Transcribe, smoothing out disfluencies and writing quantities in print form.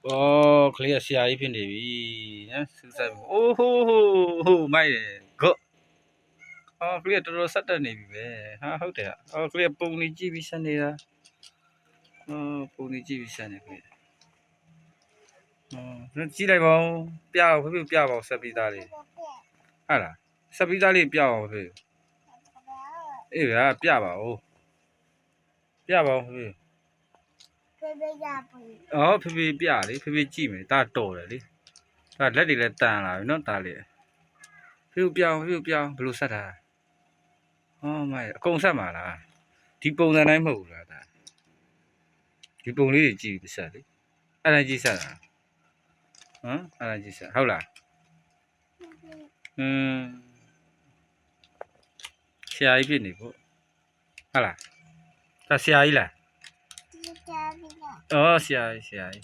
哦，可以下一片的比，是啥？哦吼，买的个，哦，可以多多少的那边，哈好的，哦，可以帮你几笔钱的啦，哦，帮你几笔钱的可以，哦，那几来包，表会不会表包十笔大的？好啦，十笔大的表会不会？哎呀，表包哦，表包会不会？哦，会不会表的？会不会几枚？大多了的，大那里来单了，那大的，会不会表，不如啥的？哦，买，公啥嘛啦？ဒီပုံစံတိုင်းမဟုတ်ဘူးလားဒါဒီပုံလေးတွေကြည့်ပြီးဆက်လေအဲ့ဒါကြည့်ဆက်တာဟမ်အဲ့ဒါကြည့်ဆက်ဟုတ်လားอืมဆရာကြီးဖြစ်နေပေါ့ဟုတ်လားဒါဆရာကြီးလားဩဆရာကြီး